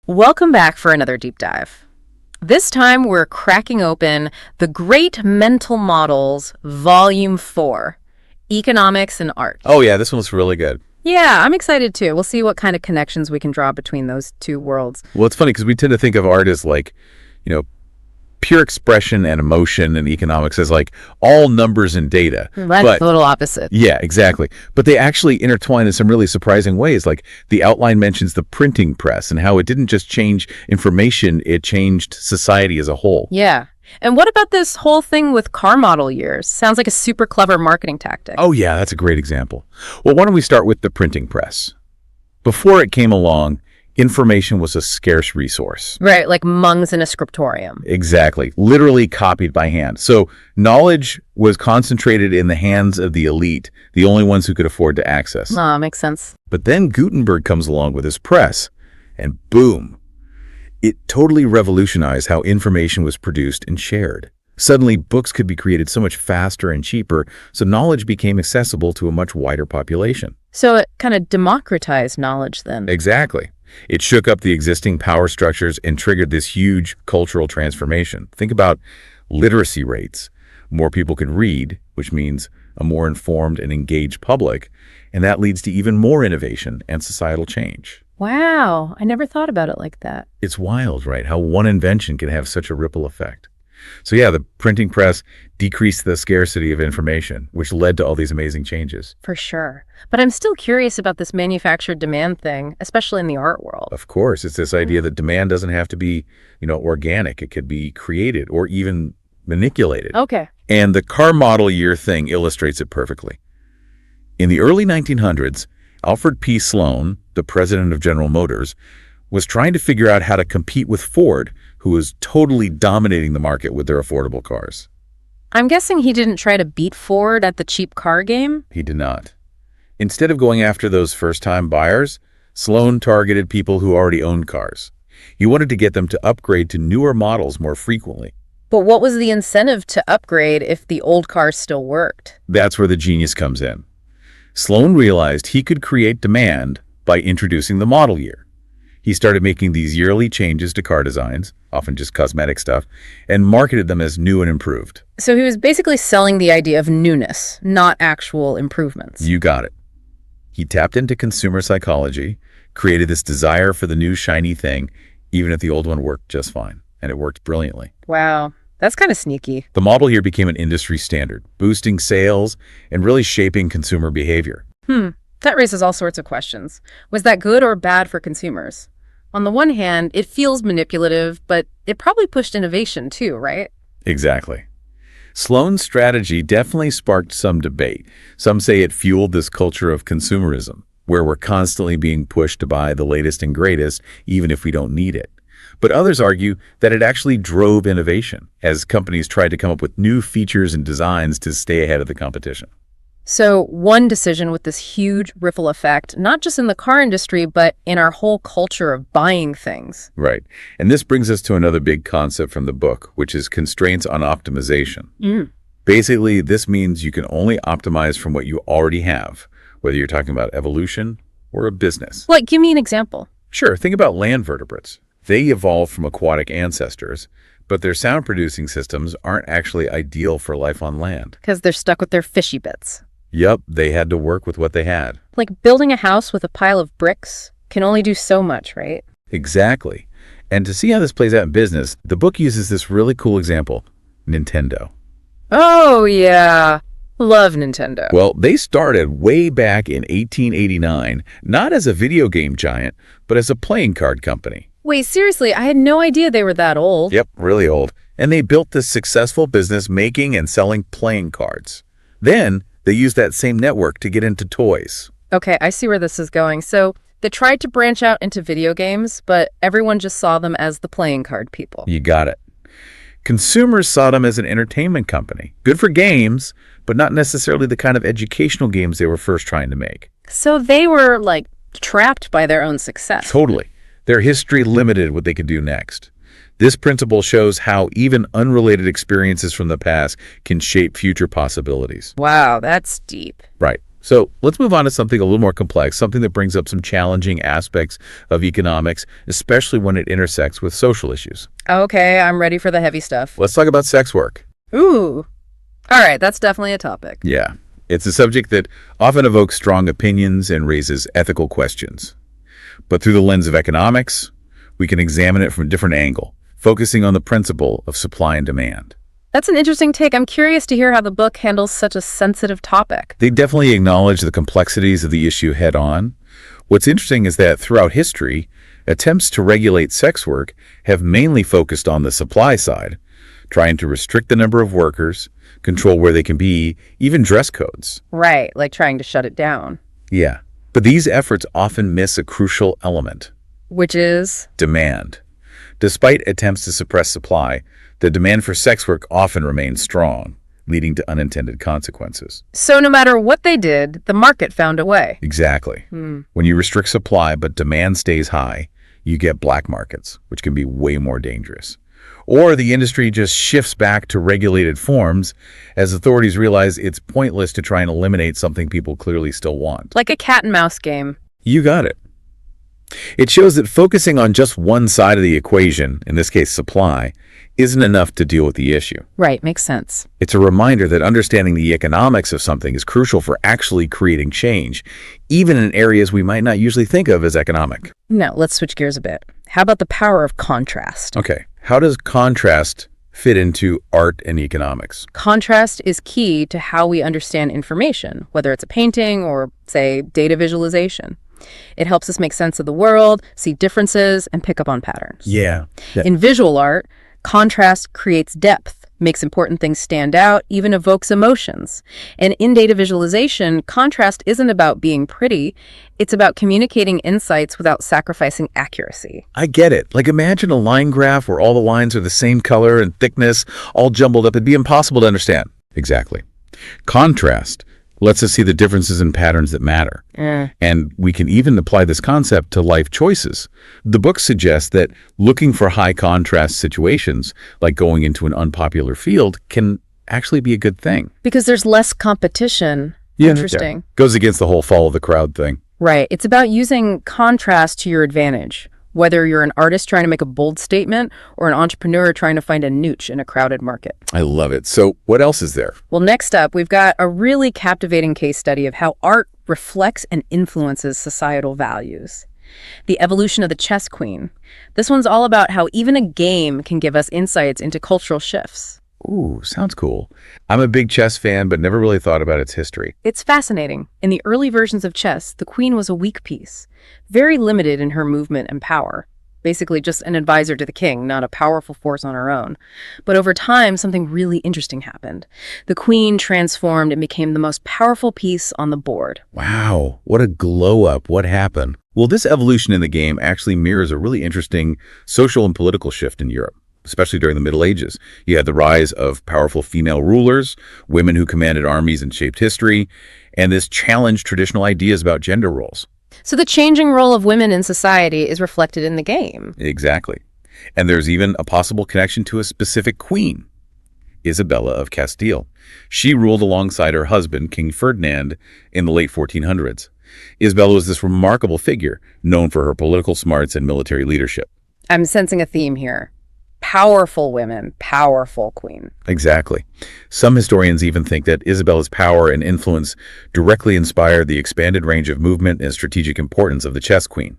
Welcome back for another deep dive. This time we're cracking open The Great Mental Models, Volume 4, Economics and Art. Oh yeah, this one looks really good. Yeah, I'm excited too. We'll see what kind of connections we can draw between those two worlds. Well, it's funny because we tend to think of art as like, you know, pure expression and emotion, and economics as like all numbers and data. That's a little opposite. Yeah, exactly. But they actually intertwine in some really surprising ways. Like the outline mentions the printing press and how it didn't just change information, it changed society as a whole. Yeah. And what about this whole thing with car model years? Sounds like a super clever marketing tactic. Oh yeah, that's a great example. Well, why don't we start with the printing press? Before it came along, information was a scarce resource. Right, like monks in a scriptorium. Exactly. Literally copied by hand. So knowledge was concentrated in the hands of the elite, the only ones who could afford to access. Oh, makes sense. But then Gutenberg comes along with his press, and boom, it totally revolutionized how information was produced and shared. Suddenly, books could be created so much faster and cheaper, so knowledge became accessible to a much wider population. So it kind of democratized knowledge then. Exactly. It shook up the existing power structures and triggered this huge cultural transformation. Think about literacy rates. More people can read, which means a more informed and engaged public, and that leads to even more innovation and societal change. Wow, I never thought about it like that. It's wild, right? How one invention can have such a ripple effect. So yeah, the printing press decreased the scarcity of information, which led to all these amazing changes. For sure. But I'm still curious about this manufactured demand thing, especially in the art world. Of course, it's this idea that demand doesn't have to be, organic. It could be created or even manipulated. Okay. And the car model year thing illustrates it perfectly. In the early 1900s, Alfred P. Sloan, the president of General Motors, was trying to figure out how to compete with Ford, who was totally dominating the market with their affordable cars. I'm guessing he didn't try to beat Ford at the cheap car game? He did not. Instead of going after those first-time buyers, Sloan targeted people who already owned cars. He wanted to get them to upgrade to newer models more frequently. But what was the incentive to upgrade if the old cars still worked? That's where the genius comes in. Sloan realized he could create demand by introducing the model year. He started making these yearly changes to car designs, often just cosmetic stuff, and marketed them as new and improved. So he was basically selling the idea of newness, not actual improvements. You got it. He tapped into consumer psychology, created this desire for the new shiny thing, even if the old one worked just fine. And it worked brilliantly. Wow, that's kind of sneaky. The model year became an industry standard, boosting sales and really shaping consumer behavior. That raises all sorts of questions. Was that good or bad for consumers? On the one hand, it feels manipulative, but it probably pushed innovation too, right? Exactly. Sloan's strategy definitely sparked some debate. Some say it fueled this culture of consumerism, where we're constantly being pushed to buy the latest and greatest, even if we don't need it. But others argue that it actually drove innovation, as companies tried to come up with new features and designs to stay ahead of the competition. So one decision with this huge ripple effect, not just in the car industry, but in our whole culture of buying things. Right. And this brings us to another big concept from the book, which is constraints on optimization. Basically, this means you can only optimize from what you already have, whether you're talking about evolution or a business. Like, give me an example. Sure, think about land vertebrates. They evolved from aquatic ancestors, but their sound-producing systems aren't actually ideal for life on land. Because they're stuck with their fishy bits. Yep, they had to work with what they had. Like building a house with a pile of bricks can only do so much, right? Exactly. And to see how this plays out in business, the book uses this really cool example, Nintendo. Oh, yeah. Love Nintendo. Well, they started way back in 1889, not as a video game giant, but as a playing card company. Wait, seriously, I had no idea they were that old. Yep, really old. And they built this successful business making and selling playing cards. Then they used that same network to get into toys. Okay, I see where this is going. So they tried to branch out into video games, but everyone just saw them as the playing card people. You got it. Consumers saw them as an entertainment company. Good for games, but not necessarily the kind of educational games they were first trying to make. So they were, like, trapped by their own success. Totally. Their history limited what they could do next. This principle shows how even unrelated experiences from the past can shape future possibilities. Wow, that's deep. Right. So let's move on to something a little more complex, something that brings up some challenging aspects of economics, especially when it intersects with social issues. Okay, I'm ready for the heavy stuff. Let's talk about sex work. Ooh. All right, that's definitely a topic. Yeah, it's a subject that often evokes strong opinions and raises ethical questions. But through the lens of economics, we can examine it from a different angle, focusing on the principle of supply and demand. That's an interesting take. I'm curious to hear how the book handles such a sensitive topic. They definitely acknowledge the complexities of the issue head on. What's interesting is that throughout history, attempts to regulate sex work have mainly focused on the supply side, trying to restrict the number of workers, control where they can be, even dress codes. Right, like trying to shut it down. Yeah, but these efforts often miss a crucial element: Which is? demand. Despite attempts to suppress supply, the demand for sex work often remains strong, leading to unintended consequences. So no matter what they did, the market found a way. Exactly. When you restrict supply but demand stays high, you get black markets, which can be way more dangerous. Or the industry just shifts back to regulated forms as authorities realize it's pointless to try and eliminate something people clearly still want. Like a cat and mouse game. You got it. It shows that focusing on just one side of the equation, in this case supply, isn't enough to deal with the issue. Right, makes sense. It's a reminder that understanding the economics of something is crucial for actually creating change, even in areas we might not usually think of as economic. Now, let's switch gears a bit. How about the power of contrast? Okay, how does contrast fit into art and economics? Contrast is key to how we understand information, whether it's a painting or, say, data visualization. It helps us make sense of the world, see differences, and pick up on patterns. Yeah. In visual art, contrast creates depth, makes important things stand out, even evokes emotions. And in data visualization, contrast isn't about being pretty, it's about communicating insights without sacrificing accuracy. I get it. Like imagine a line graph where all the lines are the same color and thickness, all jumbled up. It'd be impossible to understand. Exactly. Contrast lets us see the differences and patterns that matter. And we can even apply this concept to life choices. The book suggests that looking for high contrast situations, like going into an unpopular field, can actually be a good thing. Because there's less competition. Interesting. Yeah. Goes against the whole follow the crowd thing. Right. It's about using contrast to your advantage, whether you're an artist trying to make a bold statement or an entrepreneur trying to find a niche in a crowded market. I love it. So what else is there? Well, next up, we've got a really captivating case study of how art reflects and influences societal values. The Evolution of the Chess Queen. This one's all about how even a game can give us insights into cultural shifts. Ooh, sounds cool. I'm a big chess fan, but never really thought about its history. It's fascinating. In the early versions of chess, the queen was a weak piece, very limited in her movement and power. Basically just an advisor to the king, not a powerful force on her own. But over time, something really interesting happened. The queen transformed and became the most powerful piece on the board. Wow, what a glow up. What happened? Well, this evolution in the game actually mirrors a really interesting social and political shift in Europe, especially during the Middle Ages. You had the rise of powerful female rulers, women who commanded armies and shaped history, and this challenged traditional ideas about gender roles. So the changing role of women in society is reflected in the game. Exactly. And there's even a possible connection to a specific queen, Isabella of Castile. She ruled alongside her husband, King Ferdinand, in the late 1400s. Isabella was this remarkable figure, known for her political smarts and military leadership. I'm sensing a theme here. Powerful women, powerful queen. Exactly. Some historians even think that Isabella's power and influence directly inspired the expanded range of movement and strategic importance of the chess queen.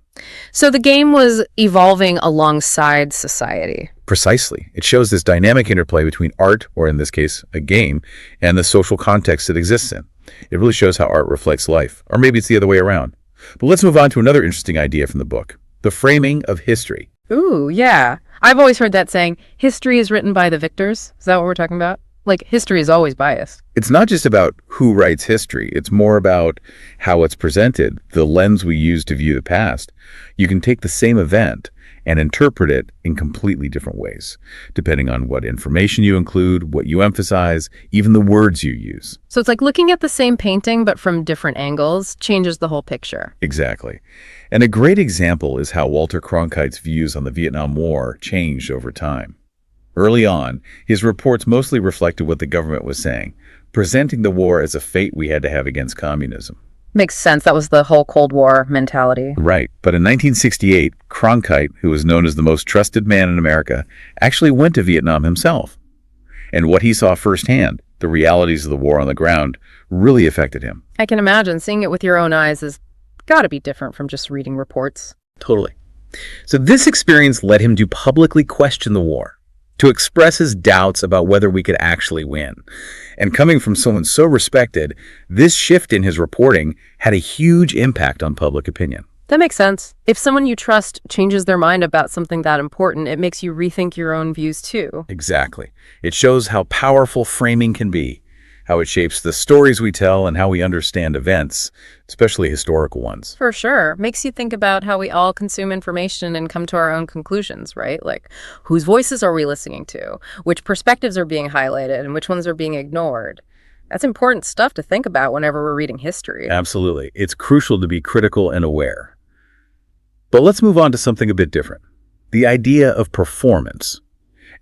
So the game was evolving alongside society. Precisely. It shows this dynamic interplay between art, or in this case, a game, and the social context it exists in. It really shows how art reflects life. Or maybe it's the other way around. But let's move on to another interesting idea from the book: the framing of history. Ooh, yeah. I've always heard that saying, history is written by the victors. Is that what we're talking about? Like, history is always biased. It's not just about who writes history. It's more about how it's presented, the lens we use to view the past. You can take the same event and interpret it in completely different ways, depending on what information you include, what you emphasize, even the words you use. So it's like looking at the same painting, but from different angles, changes the whole picture. Exactly. And a great example is how Walter Cronkite's views on the Vietnam War changed over time. Early on, his reports mostly reflected what the government was saying, presenting the war as a fate we had to have against communism. Makes sense. That was the whole Cold War mentality. Right. But in 1968, Cronkite, who was known as the most trusted man in America, actually went to Vietnam himself. And what he saw firsthand, the realities of the war on the ground, really affected him. I can imagine seeing it with your own eyes has got to be different from just reading reports. Totally. So this experience led him to publicly question the war, to express his doubts about whether we could actually win. And coming from someone so respected, this shift in his reporting had a huge impact on public opinion. That makes sense. If someone you trust changes their mind about something that important, it makes you rethink your own views too. Exactly. It shows how powerful framing can be, how it shapes the stories we tell and how we understand events, especially historical ones. For sure. Makes you think about how we all consume information and come to our own conclusions, right? Like, whose voices are we listening to? Which perspectives are being highlighted and which ones are being ignored? That's important stuff to think about whenever we're reading history. Absolutely. It's crucial to be critical and aware. But let's move on to something a bit different. The idea of performance.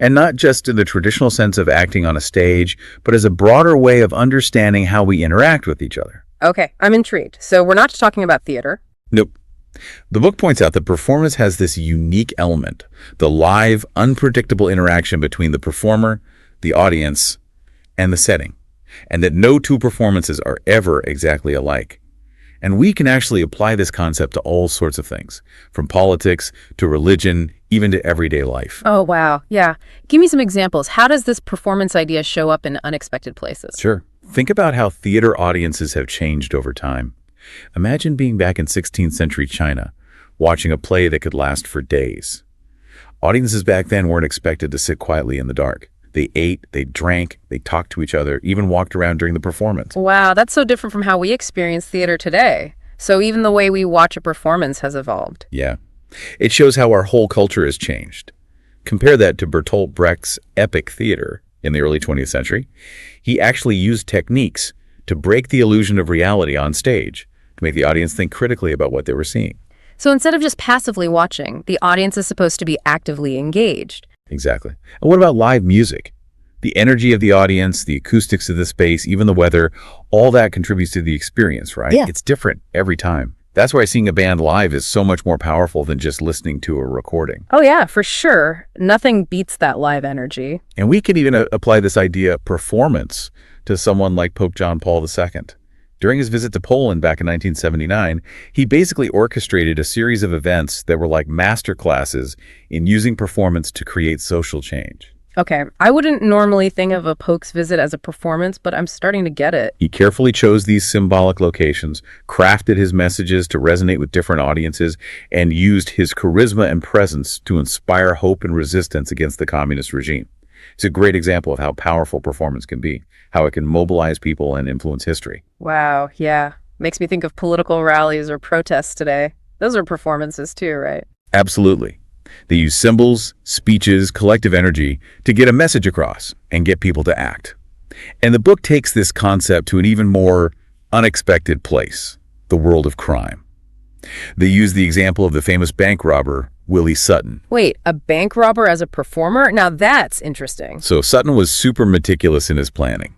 And not just in the traditional sense of acting on a stage, but as a broader way of understanding how we interact with each other. Okay, I'm intrigued. So we're not talking about theater. Nope. The book points out that performance has this unique element, the live, unpredictable interaction between the performer, the audience, and the setting, and that no two performances are ever exactly alike. And we can actually apply this concept to all sorts of things, from politics to religion, even to everyday life. Oh, wow. Yeah. Give me some examples. How does this performance idea show up in unexpected places? Sure. Think about how theater audiences have changed over time. Imagine being back in 16th century China, watching a play that could last for days. Audiences back then weren't expected to sit quietly in the dark. They ate, they drank, they talked to each other, even walked around during the performance. Wow, that's so different from how we experience theater today. So even the way we watch a performance has evolved. Yeah. It shows how our whole culture has changed. Compare that to Bertolt Brecht's epic theater in the early 20th century. He actually used techniques to break the illusion of reality on stage, to make the audience think critically about what they were seeing. So instead of just passively watching, the audience is supposed to be actively engaged. Exactly. And what about live music? The energy of the audience, the acoustics of the space, even the weather, all that contributes to the experience, right? Yeah. It's different every time. That's why seeing a band live is so much more powerful than just listening to a recording. Oh yeah, for sure. Nothing beats that live energy. And we can even apply this idea of performance to someone like Pope John Paul II. During his visit to Poland back in 1979, he basically orchestrated a series of events that were like master classes in using performance to create social change. Okay, I wouldn't normally think of a Pope's visit as a performance, but I'm starting to get it. He carefully chose these symbolic locations, crafted his messages to resonate with different audiences, and used his charisma and presence to inspire hope and resistance against the communist regime. It's a great example of how powerful performance can be, how it can mobilize people and influence history. Wow, yeah. Makes me think of political rallies or protests today. Those are performances too, right? Absolutely. They use symbols, speeches, collective energy to get a message across and get people to act. And the book takes this concept to an even more unexpected place, the world of crime. They use the example of the famous bank robber, Willie Sutton. Wait, a bank robber as a performer? Now that's interesting. So Sutton was super meticulous in his planning.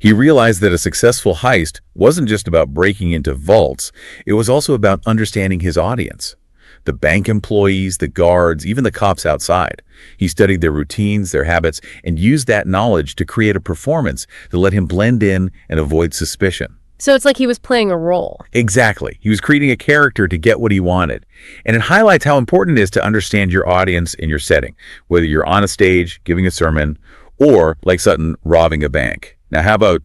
He realized that a successful heist wasn't just about breaking into vaults, it was also about understanding his audience. The bank employees, the guards, even the cops outside. He studied their routines, their habits, and used that knowledge to create a performance that let him blend in and avoid suspicion. So it's like he was playing a role. Exactly. He was creating a character to get what he wanted. And it highlights how important it is to understand your audience and your setting, whether you're on a stage, giving a sermon, or, like Sutton, robbing a bank. Now, how about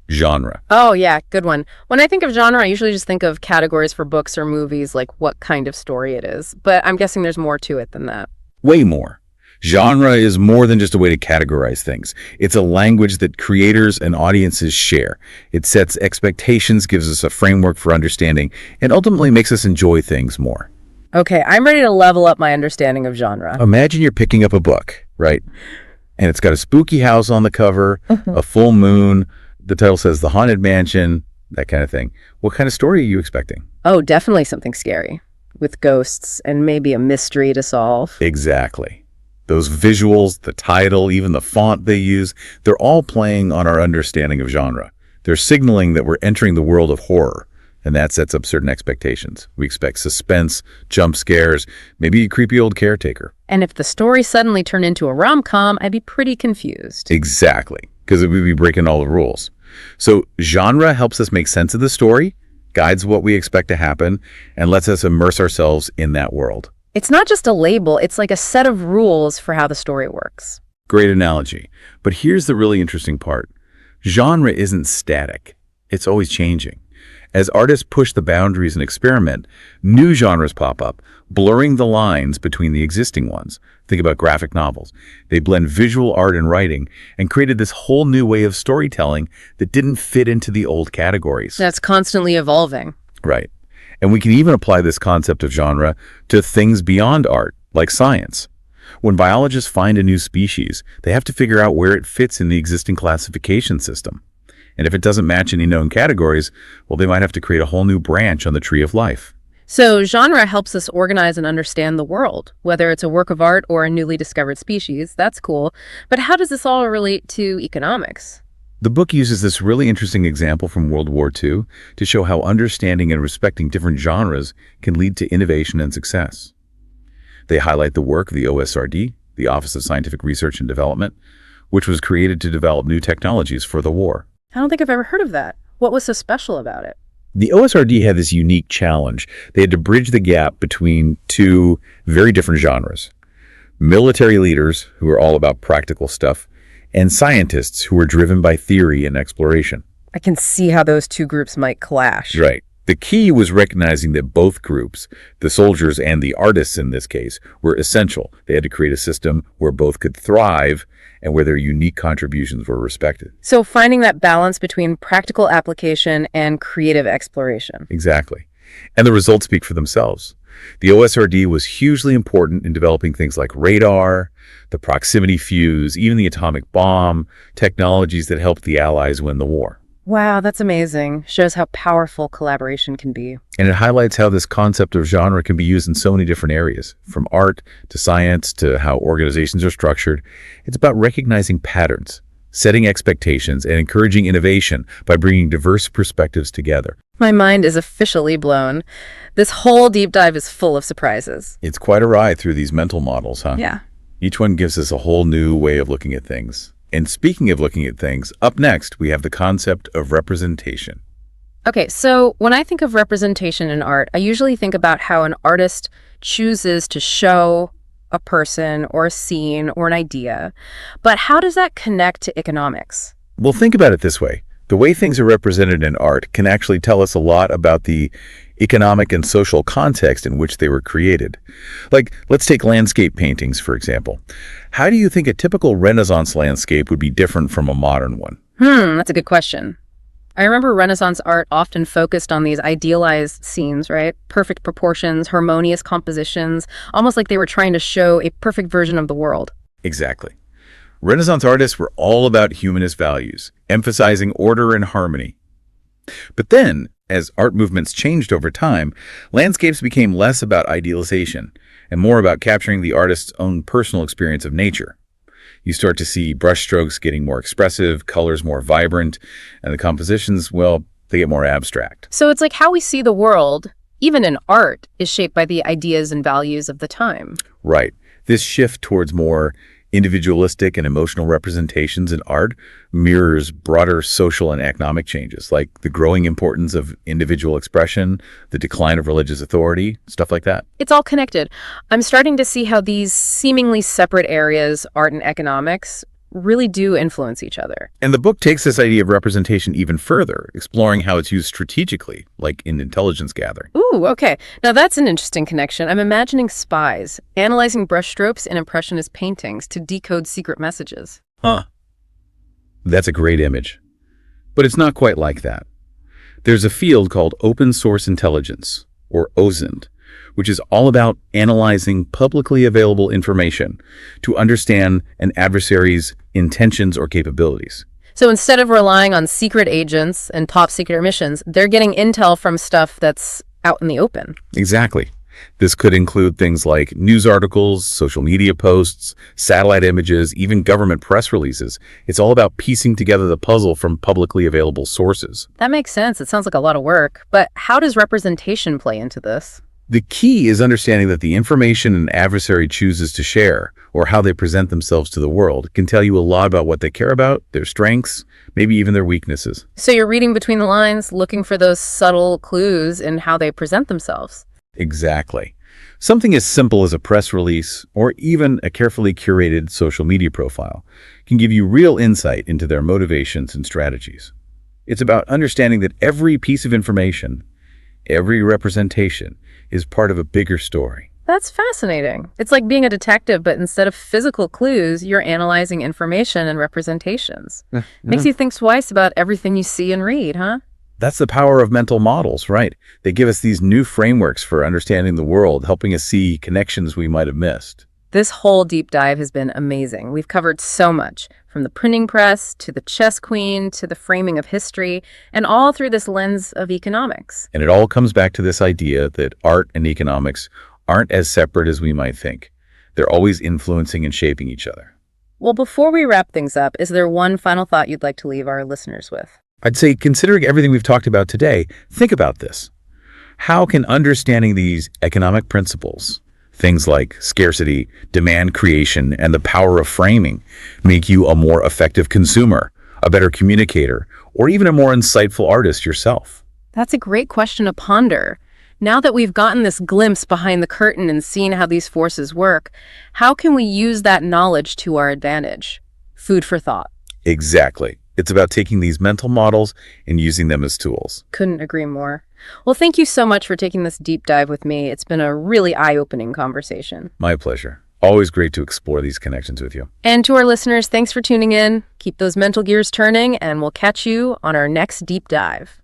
genre? Oh, yeah, good one. When I think of genre, I usually just think of categories for books or movies, like what kind of story it is. But I'm guessing there's more to it than that. Way more. Genre is more than just a way to categorize things. It's a language that creators and audiences share. It sets expectations, gives us a framework for understanding, and ultimately makes us enjoy things more. Okay, I'm ready to level up my understanding of genre. Imagine you're picking up a book, right? And it's got a spooky house on the cover, a full moon. The title says The Haunted Mansion, that kind of thing. What kind of story are you expecting? Oh, definitely something scary, with ghosts and maybe a mystery to solve. Exactly. Those visuals, the title, even the font they use, they're all playing on our understanding of genre. They're signaling that we're entering the world of horror, and that sets up certain expectations. We expect suspense, jump scares, maybe a creepy old caretaker. And if the story suddenly turned into a rom-com, I'd be pretty confused. Exactly, because it would be breaking all the rules. So genre helps us make sense of the story, guides what we expect to happen, and lets us immerse ourselves in that world. It's not just a label, it's like a set of rules for how the story works. Great analogy. But here's the really interesting part. Genre isn't static. It's always changing. As artists push the boundaries and experiment, new genres pop up, blurring the lines between the existing ones. Think about graphic novels. They blend visual art and writing and created this whole new way of storytelling that didn't fit into the old categories. That's constantly evolving. Right. And we can even apply this concept of genre to things beyond art, like science. When biologists find a new species, they have to figure out where it fits in the existing classification system. And if it doesn't match any known categories, well, they might have to create a whole new branch on the tree of life. So genre helps us organize and understand the world, whether it's a work of art or a newly discovered species. That's cool. But how does this all relate to economics? The book uses this really interesting example from World War II to show how understanding and respecting different genres can lead to innovation and success. They highlight the work of the OSRD, the Office of Scientific Research and Development, which was created to develop new technologies for the war. I don't think I've ever heard of that. What was so special about it? The OSRD had this unique challenge. They had to bridge the gap between two very different genres. Military leaders, who were all about practical stuff, and scientists who were driven by theory and exploration. I can see how those two groups might clash. Right. The key was recognizing that both groups, the soldiers and the artists in this case, were essential. They had to create a system where both could thrive and where their unique contributions were respected. So finding that balance between practical application and creative exploration. Exactly. And the results speak for themselves. The OSRD was hugely important in developing things like radar, the proximity fuse, even the atomic bomb, technologies that helped the Allies win the war. Wow, that's amazing. Shows how powerful collaboration can be. And it highlights how this concept of genre can be used in so many different areas, from art to science to how organizations are structured. It's about recognizing patterns, setting expectations, and encouraging innovation by bringing diverse perspectives together. My mind is officially blown. This whole deep dive is full of surprises. It's quite a ride through these mental models, huh? Yeah. Each one gives us a whole new way of looking at things. And speaking of looking at things, up next, we have the concept of representation. Okay, so when I think of representation in art, I usually think about how an artist chooses to show a person or a scene or an idea. But how does that connect to economics? Well, think about it this way. The way things are represented in art can actually tell us a lot about the economic and social context in which they were created. Like, let's take landscape paintings, for example. How do you think a typical Renaissance landscape would be different from a modern one? That's a good question. I remember Renaissance art often focused on these idealized scenes, right? Perfect proportions, harmonious compositions, almost like they were trying to show a perfect version of the world. Exactly. Renaissance artists were all about humanist values, emphasizing order and harmony. But then, as art movements changed over time, landscapes became less about idealization and more about capturing the artist's own personal experience of nature. You start to see brushstrokes getting more expressive, colors more vibrant, and the compositions, well, they get more abstract. So it's like how we see the world, even in art, is shaped by the ideas and values of the time. Right. This shift towards more individualistic and emotional representations in art mirrors broader social and economic changes, like the growing importance of individual expression, the decline of religious authority, stuff like that. It's all connected. I'm starting to see how these seemingly separate areas, art and economics, really do influence each other. And the book takes this idea of representation even further, exploring how it's used strategically, like in intelligence gathering. Ooh, okay. Now that's an interesting connection. I'm imagining spies analyzing brushstrokes in Impressionist paintings to decode secret messages. Huh. That's a great image. But it's not quite like that. There's a field called open source intelligence, or OSINT, which is all about analyzing publicly available information to understand an adversary's intentions or capabilities. So instead of relying on secret agents and top secret missions, they're getting intel from stuff that's out in the open. Exactly. This could include things like news articles, social media posts, satellite images, even government press releases. It's all about piecing together the puzzle from publicly available sources. That makes sense. It sounds like a lot of work. But how does representation play into this? The key is understanding that the information an adversary chooses to share, or how they present themselves to the world, can tell you a lot about what they care about, their strengths, maybe even their weaknesses. So you're reading between the lines, looking for those subtle clues in how they present themselves. Exactly. Something as simple as a press release, or even a carefully curated social media profile, can give you real insight into their motivations and strategies. It's about understanding that every piece of information, every representation, is part of a bigger story. That's fascinating. It's like being a detective, but instead of physical clues, you're analyzing information and representations. Makes you think twice about everything you see and read, huh? That's the power of mental models, right? They give us these new frameworks for understanding the world, helping us see connections we might have missed. This whole deep dive has been amazing. We've covered so much, from the printing press to the chess queen to the framing of history, and all through this lens of economics. And it all comes back to this idea that art and economics aren't as separate as we might think. They're always influencing and shaping each other. Well, before we wrap things up, is there one final thought you'd like to leave our listeners with? I'd say, considering everything we've talked about today, think about this. How can understanding these economic principles, things like scarcity, demand creation, and the power of framing, make you a more effective consumer, a better communicator, or even a more insightful artist yourself? That's a great question to ponder. Now that we've gotten this glimpse behind the curtain and seen how these forces work, how can we use that knowledge to our advantage? Food for thought. Exactly. It's about taking these mental models and using them as tools. Couldn't agree more. Well, thank you so much for taking this deep dive with me. It's been a really eye-opening conversation. My pleasure. Always great to explore these connections with you. And to our listeners, thanks for tuning in. Keep those mental gears turning, and we'll catch you on our next deep dive.